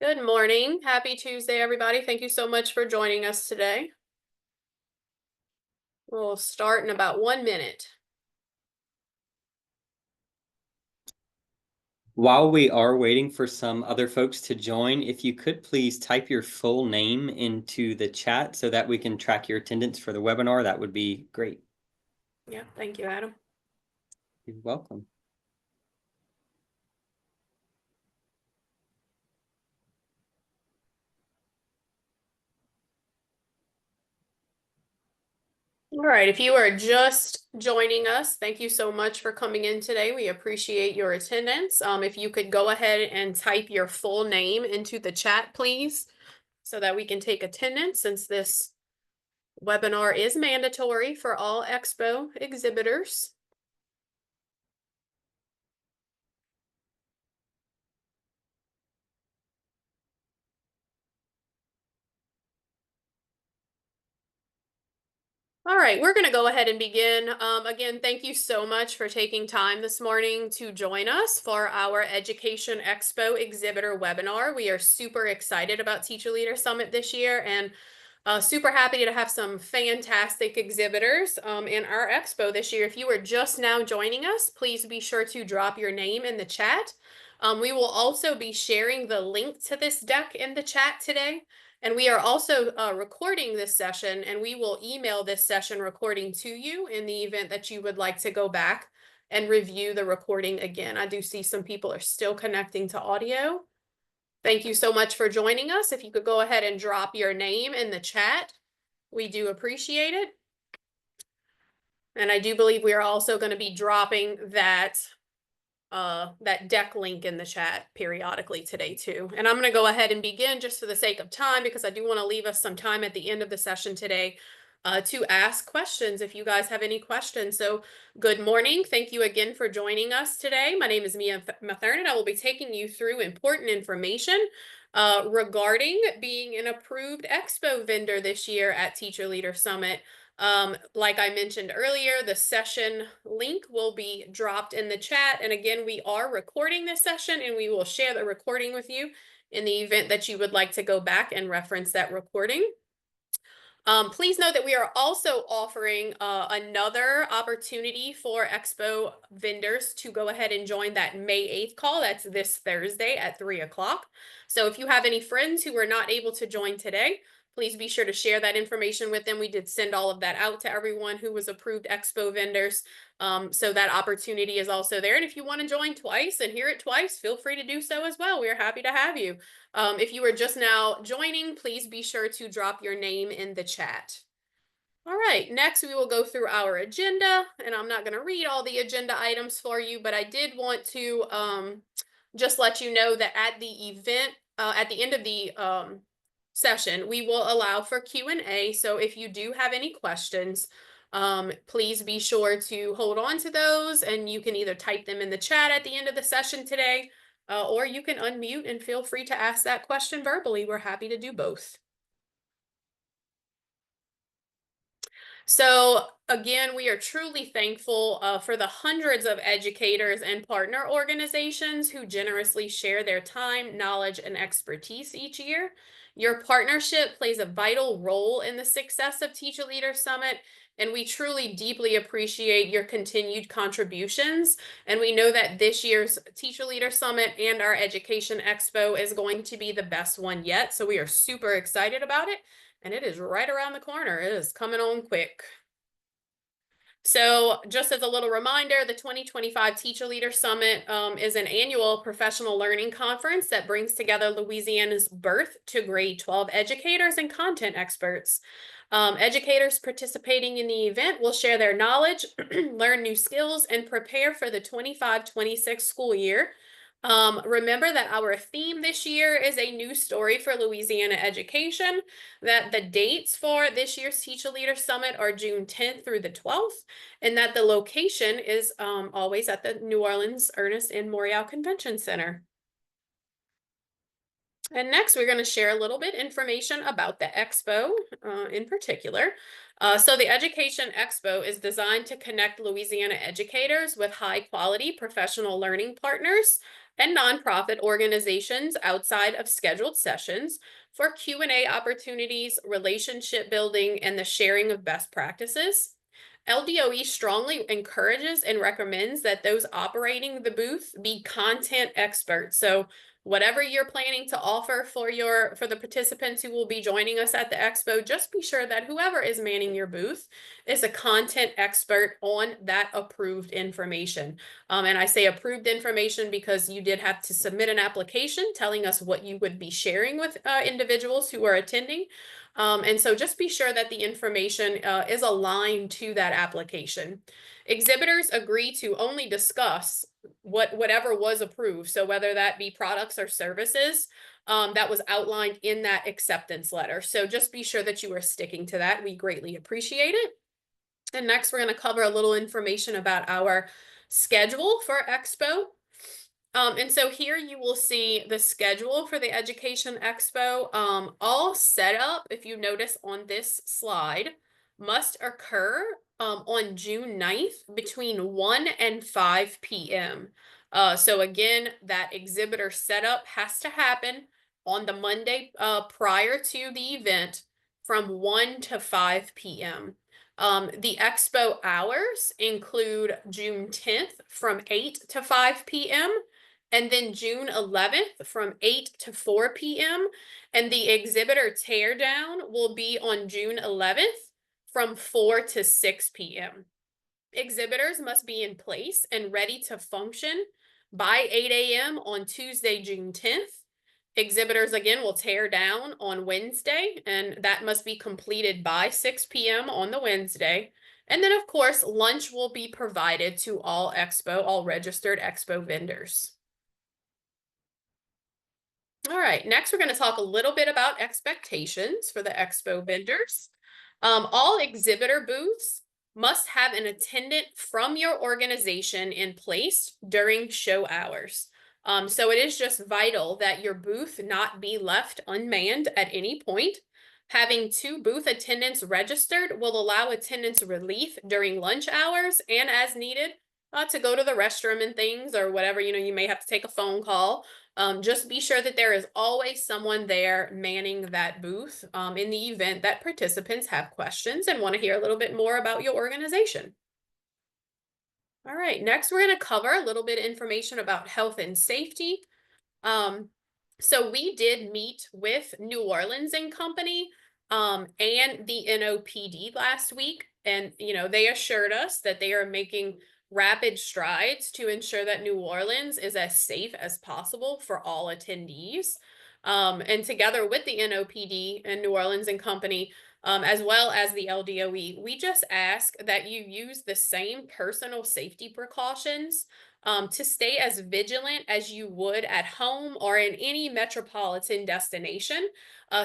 Good morning. Happy Tuesday, everybody. Thank you so much for joining us today. We'll start in about 1 minute. While we are waiting for some other folks to join, if you could please type your full name into the chat so that we can track your attendance for the webinar, that would be great. Yeah, thank you, Adam. You're welcome. All right, if you are just joining us, thank you so much for coming in today. We appreciate your attendance. If you could go ahead and type your full name into the chat, please, so that we can take attendance since this webinar is mandatory for all Expo exhibitors. All right, we're going to go ahead and begin. Again, thank you so much for taking time this morning to join us for our Education Expo Exhibitor webinar. We are super excited about Teacher Leader Summit this year and super happy to have some fantastic exhibitors in our expo this year. If you are just now joining us, please be sure to drop your name in the chat. We will also be sharing the link to this deck in the chat today. And we are also recording this session, and we will email this session recording to you in the event that you would like to go back and review the recording again. I do see some people are still connecting to audio. Thank you so much for joining us. If you could go ahead and drop your name in the chat, we do appreciate it. And I do believe we are also going to be dropping that deck link in the chat periodically today too. And I'm going to go ahead and begin just for the sake of time, because I do want to leave us some time at the end of the session today to ask questions if you guys have any questions. So good morning. Thank you again for joining us today. My name is Mia Mathern, and I will be taking you through important information regarding being an approved expo vendor this year at Teacher Leader Summit. Like I mentioned earlier, the session link will be dropped in the chat. And again, we are recording this session, and we will share the recording with you in the event that you would like to go back and reference that recording. Please note that we are also offering another opportunity for Expo vendors to go ahead and join that May 8th call. That's this Thursday at 3 o'clock. So if you have any friends who were not able to join today, please be sure to share that information with them. We did send all of that out to everyone who was approved Expo vendors. So that opportunity is also there. And if you want to join twice and hear it twice, feel free to do so as well. We are happy to have you. If you are just now joining, please be sure to drop your name in the chat. All right, next we will go through our agenda, and I'm not going to read all the agenda items for you, but I did want to just let you know that at the event, at the end of the session, we will allow for Q&A. So if you do have any questions, please be sure to hold on to those, and you can either type them in the chat at the end of the session today, or you can unmute and feel free to ask that question verbally. We're happy to do both. So again, we are truly thankful for the hundreds of educators and partner organizations who generously share their time, knowledge, and expertise each year. Your partnership plays a vital role in the success of Teacher Leader Summit, and we truly deeply appreciate your continued contributions. And we know that this year's Teacher Leader Summit and our Education Expo is going to be the best one yet. So we are super excited about it. And it is right around the corner. It is coming on quick. So just as a little reminder, the 2025 Teacher Leader Summit is an annual professional learning conference that brings together Louisiana's birth to grade 12 educators and content experts. Educators participating in the event will share their knowledge, learn new skills, and prepare for the 25-26 school year. Remember that our theme this year is a new story for Louisiana education, that the dates for this year's Teacher Leader Summit are June 10th through the 12th, and that the location is always at the New Orleans Ernest N. Morial Convention Center. And next, we're going to share a little bit information about the Expo in particular. So the Education Expo is designed to connect Louisiana educators with high quality professional learning partners and nonprofit organizations outside of scheduled sessions for Q&A opportunities, relationship building, and the sharing of best practices. LDOE strongly encourages and recommends that those operating the booth be content experts. So whatever you're planning to offer for the participants who will be joining us at the expo, just be sure that whoever is manning your booth is a content expert on that approved information. And I say approved information because you did have to submit an application telling us what you would be sharing with individuals who are attending. And so just be sure that the information is aligned to that application. Exhibitors agree to only discuss whatever was approved. So whether that be products or services that was outlined in that acceptance letter. So just be sure that you are sticking to that. We greatly appreciate it. And next, we're going to cover a little information about our schedule for Expo. And so here you will see the schedule for the Education Expo, all set up, if you notice on this slide, must occur on June 9th between 1 and 5 p.m. So again, that exhibitor setup has to happen on the Monday prior to the event from 1 to 5 p.m. The expo hours include June 10th from 8 to 5 p.m. and then June 11th from 8 to 4 p.m. And the exhibitor teardown will be on June 11th from 4 to 6 p.m. Exhibitors must be in place and ready to function by 8 a.m. on Tuesday, June 10th. Exhibitors again will tear down on Wednesday, and that must be completed by 6 p.m. on the Wednesday. And then, of course, lunch will be provided to all registered expo vendors. All right, next we're going to talk a little bit about expectations for the expo vendors. All exhibitor booths must have an attendant from your organization in place during show hours. So it is just vital that your booth not be left unmanned at any point. Having 2 booth attendants registered will allow attendance relief during lunch hours and as needed to go to the restroom and things or whatever, you may have to take a phone call. Just be sure that there is always someone there manning that booth in the event that participants have questions and want to hear a little bit more about your organization. All right, next we're going to cover a little bit of information about health and safety. Um, so we did meet with New Orleans and Company and the NOPD last week, and they assured us that they are making rapid strides to ensure that New Orleans is as safe as possible for all attendees. And together with the NOPD and New Orleans and Company, as well as the LDOE, we just ask that you use the same personal safety precautions to stay as vigilant as you would at home or in any metropolitan destination.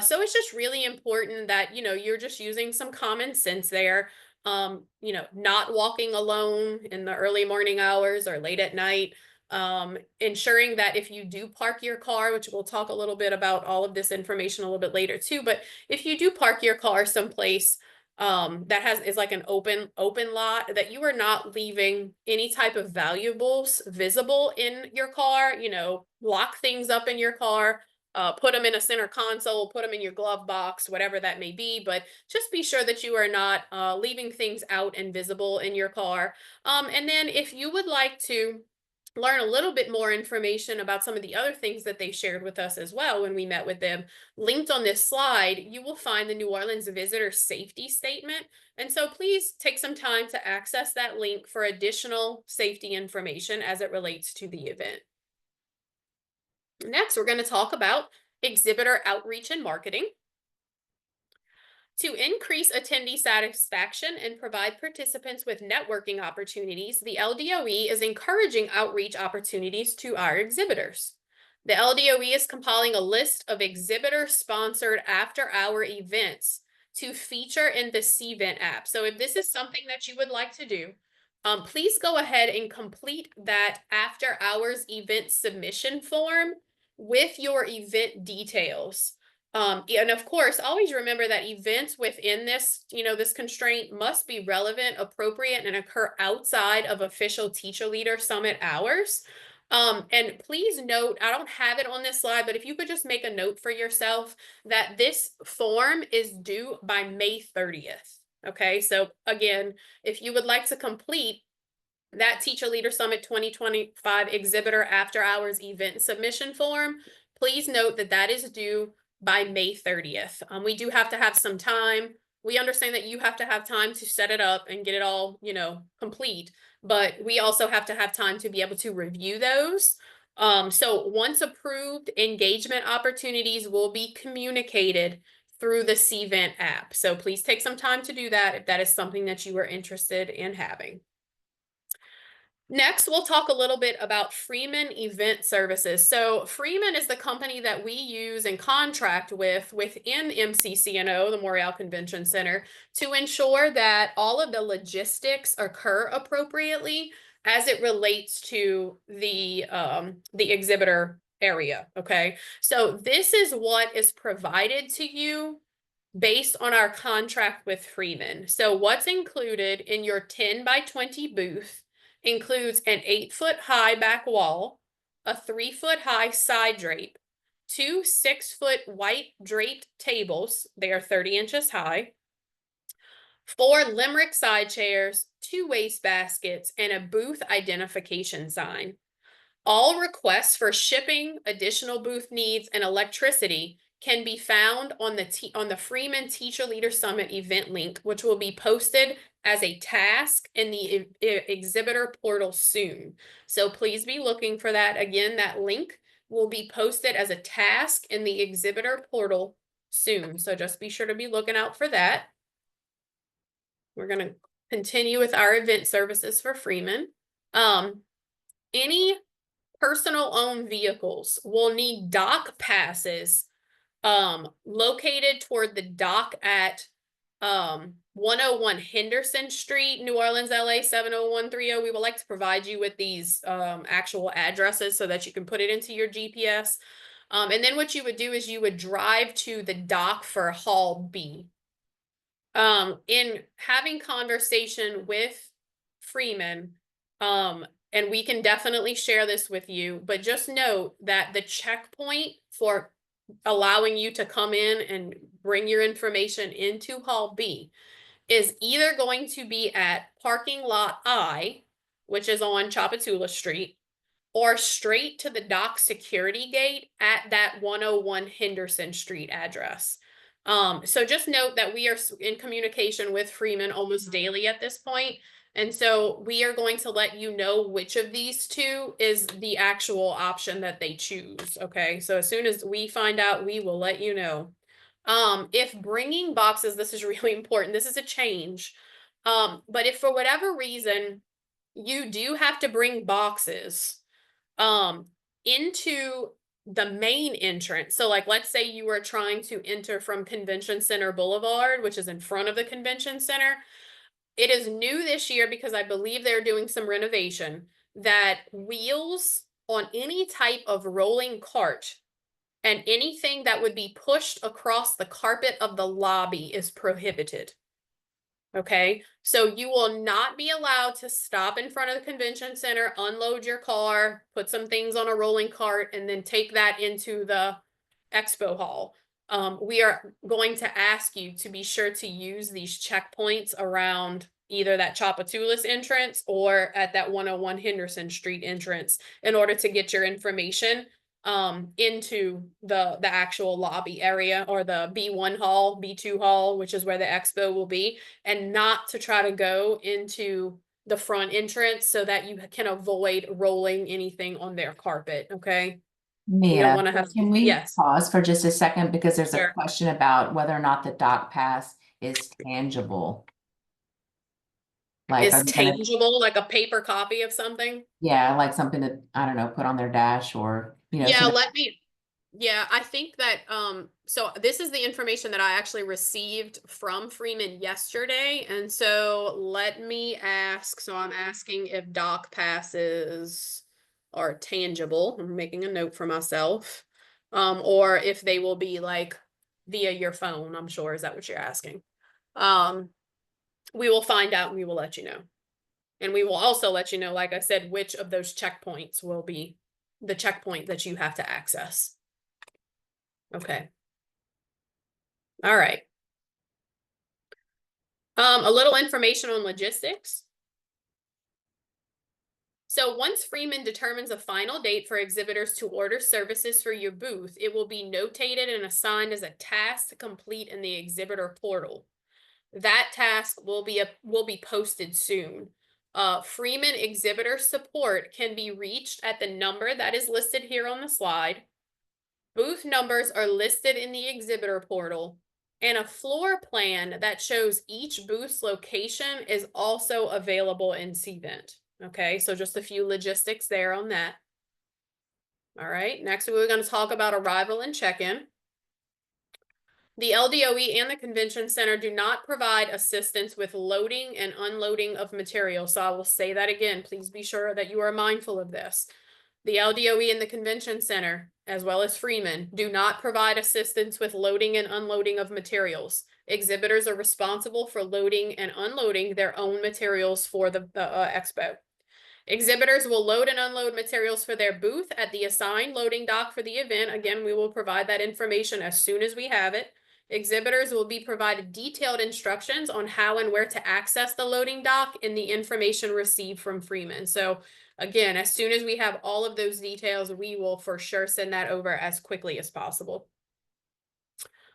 So it's just really important that, you're just using some common sense there. Not walking alone in the early morning hours or late at night. Ensuring that if you do park your car, which we'll talk a little bit about all of this information a little bit later too, but if you do park your car someplace that is like an open lot, that you are not leaving any type of valuables visible in your car. Lock things up in your car, put them in a center console, put them in your glove box, whatever that may be, but just be sure that you are not leaving things out and visible in your car. And then if you would like to learn a little bit more information about some of the other things that they shared with us as well when we met with them, linked on this slide, you will find the New Orleans Visitor Safety Statement. And so please take some time to access that link for additional safety information as it relates to the event. Next, we're going to talk about exhibitor outreach and marketing. To increase attendee satisfaction and provide participants with networking opportunities, the LDOE is encouraging outreach opportunities to our exhibitors. The LDOE is compiling a list of exhibitor-sponsored after-hour events to feature in the CVent app. So if this is something that you would like to do, please go ahead and complete that after-hours event submission form with your event details. And of course, always remember that events within this, this constraint must be relevant, appropriate, and occur outside of official teacher leader summit hours. And please note, I don't have it on this slide, but if you could just make a note for yourself that this form is due by May 30th. Okay, so again, if you would like to complete that Teacher Leader Summit 2025 Exhibitor After Hours event submission form, please note that that is due by May 30th. We do have to have some time. We understand that you have to have time to set it up and get it all, complete, but we also have to have time to be able to review those. So once approved, engagement opportunities will be communicated through the CVent app. So please take some time to do that if that is something that you are interested in having. Next, we'll talk a little bit about Freeman Event Services. So Freeman is the company that we use and contract with within MCCNO, the Montreal Convention Center, to ensure that all of the logistics occur appropriately as it relates to the exhibitor area. Okay, so this is what is provided to you based on our contract with Freeman. So what's included in your 10 by 20 booth includes an 8-foot high back wall, a 3-foot high side drape, 2 6-foot white draped tables, they are 30 inches high, 4 Limerick side chairs, 2 waste baskets, and a booth identification sign. All requests for shipping, additional booth needs, and electricity can be found on the Freeman Teacher Leader Summit event link, which will be posted as a task in the exhibitor portal soon. So please be looking for that. Again, that link will be posted as a task in the exhibitor portal soon. So just be sure to be looking out for that. We're going to continue with our event services for Freeman. Any personal owned vehicles will need dock passes located toward the dock at 101 Henderson Street, New Orleans, LA 70130. We would like to provide you with these actual addresses so that you can put it into your GPS. And then what you would do is you would drive to the dock for Hall B. In having conversation with Freeman, and we can definitely share this with you, but just note that the checkpoint for allowing you to come in and bring your information into Hall B is either going to be at parking lot I, which is on Chapatula Street, or straight to the dock security gate at that 101 Henderson Street address. So just note that we are in communication with Freeman almost daily at this point. And so we are going to let you know which of these two is the actual option that they choose. Okay, so as soon as we find out, we will let you know. If bringing boxes, this is really important. This is a change. But if for whatever reason you do have to bring boxes into the main entrance. So like, let's say you were trying to enter from Convention Center Boulevard, which is in front of the Convention Center. It is new this year because I believe they're doing some renovation that wheels on any type of rolling cart and anything that would be pushed across the carpet of the lobby is prohibited. Okay, so you will not be allowed to stop in front of the convention center, unload your car, put some things on a rolling cart, and then take that into the expo hall. We are going to ask you to be sure to use these checkpoints around either that Chapatoulas entrance or at that 101 Henderson Street entrance in order to get your information into the actual lobby area, or the B1 hall, B2 hall, which is where the expo will be, and not to try to go into the front entrance so that you can avoid rolling anything on their carpet. Okay, we don't Mia, want to have can we yes, pause for just a second because there's a sure. question about whether or not the dock pass is tangible. Like, are Is they gonna, tangible like a paper copy of something? yeah, like something that, I don't know, put on their dash or, so Yeah, that, yeah, I think that so this is the information that I actually received from Freeman yesterday. And so let me ask, so I'm asking if dock passes are tangible. I'm making a note for myself. or if they will be like via your phone, I'm sure. Is that what you're asking? We will find out and we will let you know. And we will also let you know, like I said, which of those checkpoints will be the checkpoint that you have to access. Okay. All right. A little information on logistics. So once Freeman determines a final date for exhibitors to order services for your booth, it will be notated and assigned as a task to complete in the exhibitor portal. That task will be posted soon. Freeman exhibitor support can be reached at the number that is listed here on the slide. Booth numbers are listed in the exhibitor portal, and a floor plan that shows each booth's location is also available in Cvent. Okay, so just a few logistics there on that. All right, next we're going to talk about arrival and check-in. The LDOE and the Convention Center do not provide assistance with loading and unloading of material. So I will say that again. Please be sure that you are mindful of this. The LDOE and the Convention Center, as well as Freeman, do not provide assistance with loading and unloading of materials. Exhibitors are responsible for loading and unloading their own materials for the expo. Exhibitors will load and unload materials for their booth at the assigned loading dock for the event. Again, we will provide that information as soon as we have it. Exhibitors will be provided detailed instructions on how and where to access the loading dock in the information received from Freeman. So again, as soon as we have all of those details, we will for sure send that over as quickly as possible.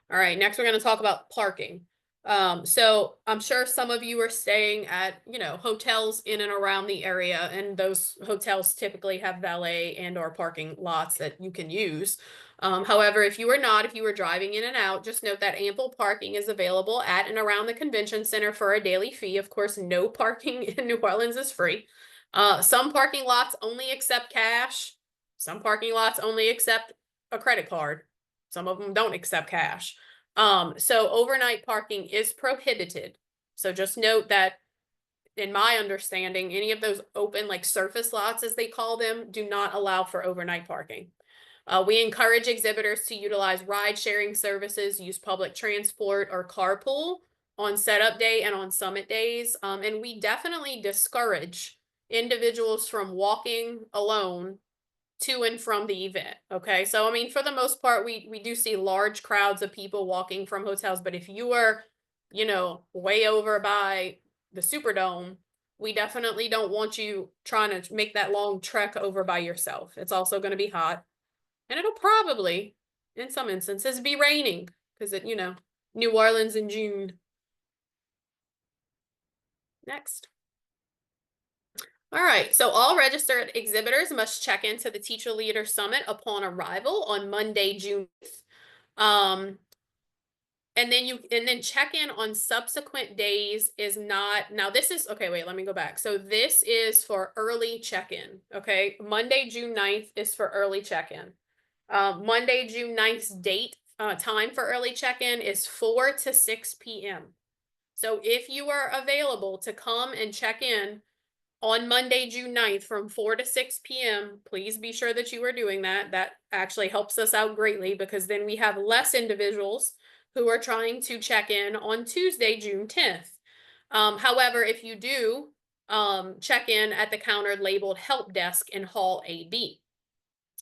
All right, next we're going to talk about parking. So I'm sure some of you are staying at, hotels in and around the area, and those hotels typically have valet and or parking lots that you can use. However, if you are driving in and out, just note that ample parking is available at and around the convention center for a daily fee. Of course, no parking in New Orleans is free. Some parking lots only accept cash. Some parking lots only accept a credit card. Some of them don't accept cash. So overnight parking is prohibited. So just note that in my understanding, any of those open like surface lots, as they call them, do not allow for overnight parking. We encourage exhibitors to utilize ride sharing services, use public transport or carpool on setup day and on summit days. And we definitely discourage individuals from walking alone to and from the event. Okay. So, I mean, for the most part, we do see large crowds of people walking from hotels, but if you are, way over by the Superdome, we definitely don't want you trying to make that long trek over by yourself. It's also going to be hot, and it'll probably, in some instances, be raining because New Orleans in June. Next. All right, so all registered exhibitors must check into the Teacher Leader Summit upon arrival on Monday, June 8th. And then check in on subsequent days is not, now this is, okay, wait, let me go back. So this is for early check-in, okay? Monday, June 9th is for early check-in. Monday, June 9th's date, time for early check-in is 4 to 6 p.m. So if you are available to come and check in on Monday, June 9th from 4 to 6 p.m., please be sure that you are doing that. That actually helps us out greatly because then we have less individuals who are trying to check in on Tuesday, June 10th. However, if you do check in at the counter labeled Help Desk in Hall AB.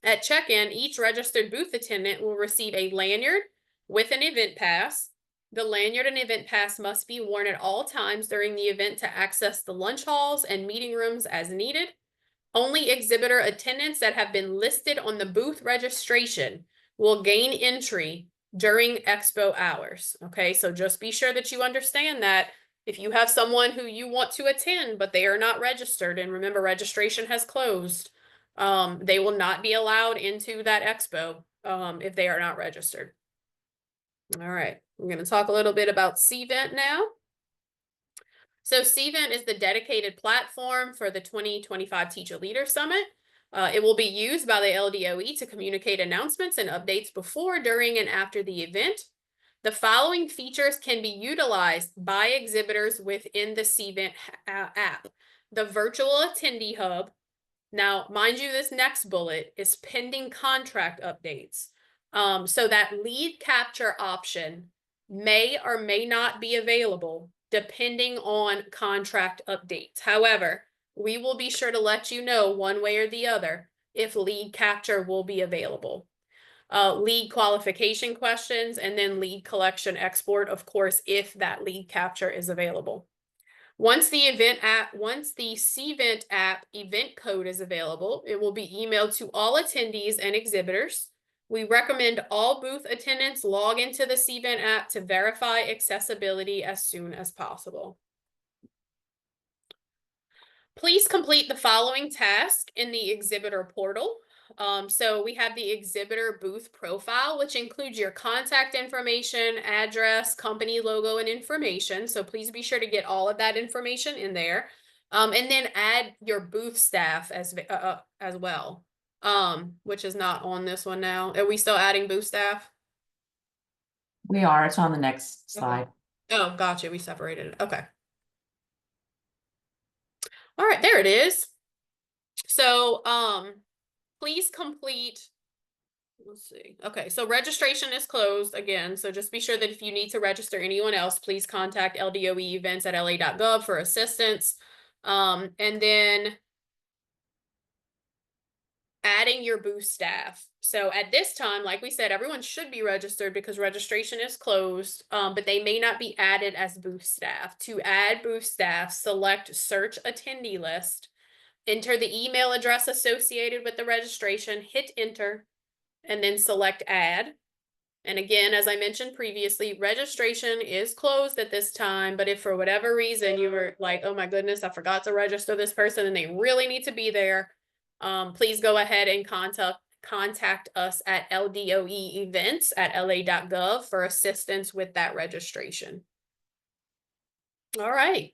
At check-in, each registered booth attendant will receive a lanyard with an event pass. The lanyard and event pass must be worn at all times during the event to access the lunch halls and meeting rooms as needed. Only exhibitor attendants that have been listed on the booth registration will gain entry during expo hours. Okay, so just be sure that you understand that if you have someone who you want to attend, but they are not registered, and remember, registration has closed, they will not be allowed into that expo if they are not registered. All right, we're going to talk a little bit about Cvent now. So Cvent is the dedicated platform for the 2025 Teacher Leader Summit. It will be used by the LDOE to communicate announcements and updates before, during, and after the event. The following features can be utilized by exhibitors within the Cvent app. The Virtual Attendee Hub. Now, mind you, this next bullet is pending contract updates. So that lead capture option may or may not be available depending on contract updates. However, we will be sure to let you know one way or the other if lead capture will be available. Lead qualification questions, and then lead collection export, of course, if that lead capture is available. Once the CVent app event code is available, it will be emailed to all attendees and exhibitors. We recommend all booth attendants log into the CVent app to verify accessibility as soon as possible. Please complete the following task in the exhibitor portal. So we have the exhibitor booth profile, which includes your contact information, address, company logo, and information. So please be sure to get all of that information in there. And then add your booth staff as well, which is not on this one now. Are we still adding booth staff? We are. It's on the next Okay. slide. Oh, gotcha. We separated it. Okay. All right, there it is. So, please complete, let's see. Okay, so registration is closed again. So just be sure that if you need to register anyone else, please contact LDOE-events@la.gov for assistance. And then adding your booth staff. So at this time, like we said, everyone should be registered because registration is closed, but they may not be added as booth staff. To add booth staff, select search attendee list, enter the email address associated with the registration, hit enter, and then select add. And again, as I mentioned previously, registration is closed at this time, but if for whatever reason you were like, oh my goodness, I forgot to register this person and they really need to be there, please go ahead and contact us at LDOE-events@la.gov for assistance with that registration. All right.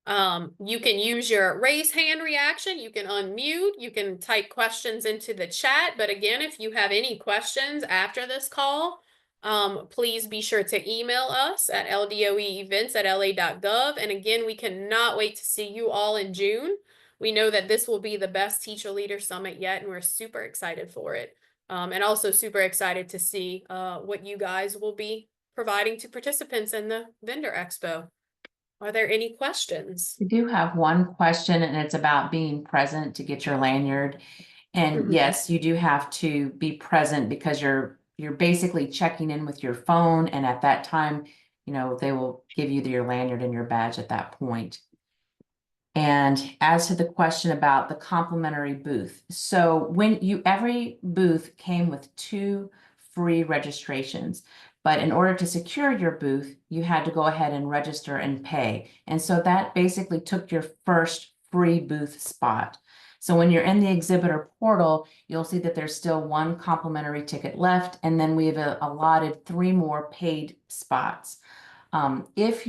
You can use your raise hand reaction, you can unmute, you can type questions into the chat. But again, if you have any questions after this call, please be sure to email us at LDOE-events@la.gov. And again, we cannot wait to see you all in June. We know that this will be the best Teacher Leader Summit yet, and we're super excited for it. And also super excited to see what you guys will be providing to participants in the Vendor Expo. Are there any questions? We do have one question, and it's about being present to get your lanyard. And yes, you do have to be present because you're basically checking in with your phone, and at that time, they will give you your lanyard and your badge at that point. And as to the question about the complimentary booth, so every booth came with 2 free registrations, but in order to secure your booth, you had to go ahead and register and pay. And so that basically took your first free booth spot. So when you're in the exhibitor portal, you'll see that there's still 1 complimentary ticket left, and then we've allotted 3 more paid spots. If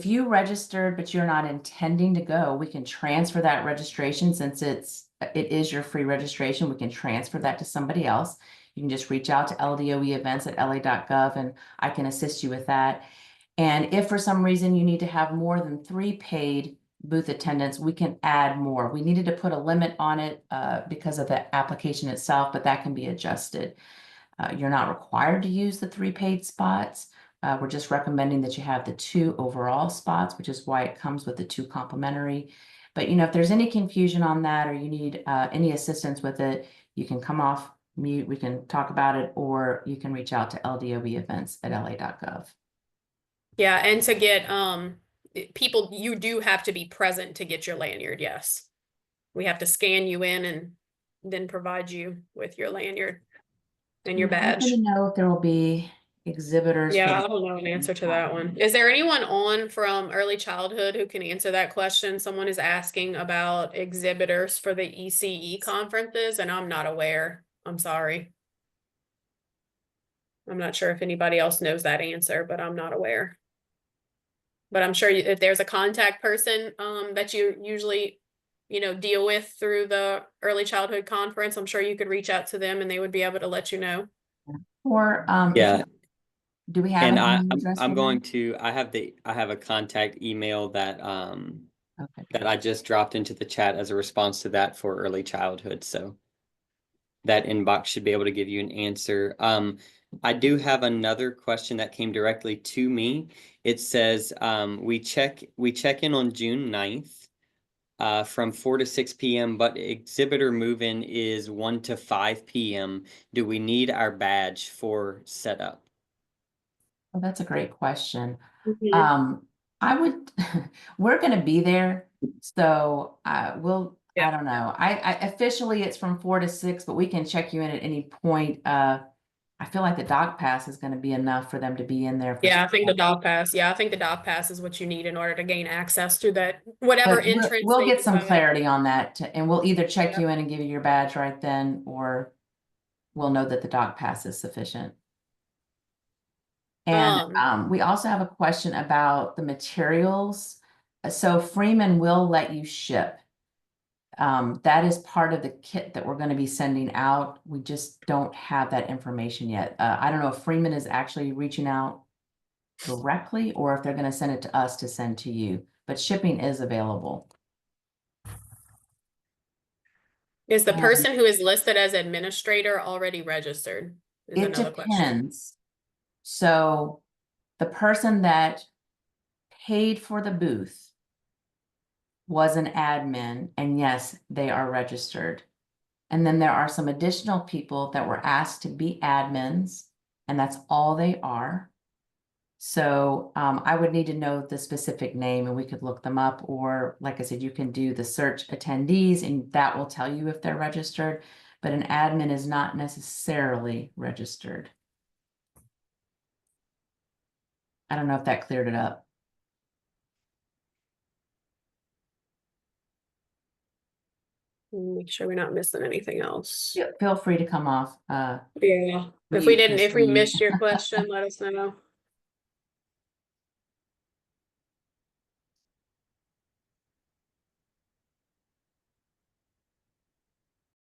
you registered but you're not intending to go, we can transfer that registration. Since it is your free registration, we can transfer that to somebody else. You can just reach out to LDOE-events@la.gov and I can assist you with that. And if for some reason you need to have more than 3 paid booth attendants, we can add more. We needed to put a limit on it because of the application itself, but that can be adjusted. You're not required to use the 3 paid spots. We're just recommending that you have the 2 overall spots, which is why it comes with the 2 complimentary. But if there's any confusion on that or you need any assistance with it, you can come off mute, we can talk about it, or you can reach out to LDOE-events@la.gov. Yeah, and to get people, you do have to be present to get your lanyard. Yes, we have to scan you in and then provide you with your lanyard and your I'm hoping badge. to know if there will be exhibitors. Yeah, I don't know an answer to that one. Is there anyone on from early childhood who can answer that question? Someone is asking about exhibitors for the ECE conferences, and I'm not aware. I'm sorry. I'm not sure if anybody else knows that answer, but I'm not aware. But I'm sure if there's a contact person that you usually, deal with through the early childhood conference, I'm sure you could reach out to them and they would be able to let you know. Or Yeah. do we have And an email address? I'm going to, I have a contact email that Okay. that I just dropped into the chat as a response to that for early childhood. So that inbox should be able to give you an answer. I do have another question that came directly to me. It says, we check in on June 9th, from 4 to 6 p.m., but exhibitor move-in is 1 to 5 p.m. Do we need our badge for setup? Well, that's a great question. Mhm. I would, we're gonna be there, so we'll, I Yeah. don't know. I officially it's from 4 to 6, but we can check you in at any point. I feel like the dock pass is gonna be enough for them to be in there for. Yeah, I think the dock pass. Yeah, I think the dock pass is what you need in order to gain access through that whatever But entrance we'll they get some decide. clarity on that, and we'll either check Yeah. you in and give you your badge right then, or we'll know that the dock pass is sufficient. And we also have a question about the materials. So Freeman will let you ship. That is part of the kit that we're going to be sending out. We just don't have that information yet. I don't know if Freeman is actually reaching out directly or if they're going to send it to us to send to you, but shipping is available. Is the And person who is listed as administrator already registered? Is it another question. depends. So the person that paid for the booth was an admin, and yes, they are registered. And then there are some additional people that were asked to be admins, and that's all they are. So I would need to know the specific name and we could look them up, or like I said, you can do the search attendees and that will tell you if they're registered, but an admin is not necessarily registered. I don't know if that cleared it up. Make sure we're not missing anything else. Feel free to come off. Yeah. If mute we the if we screen. missed your question, let us know.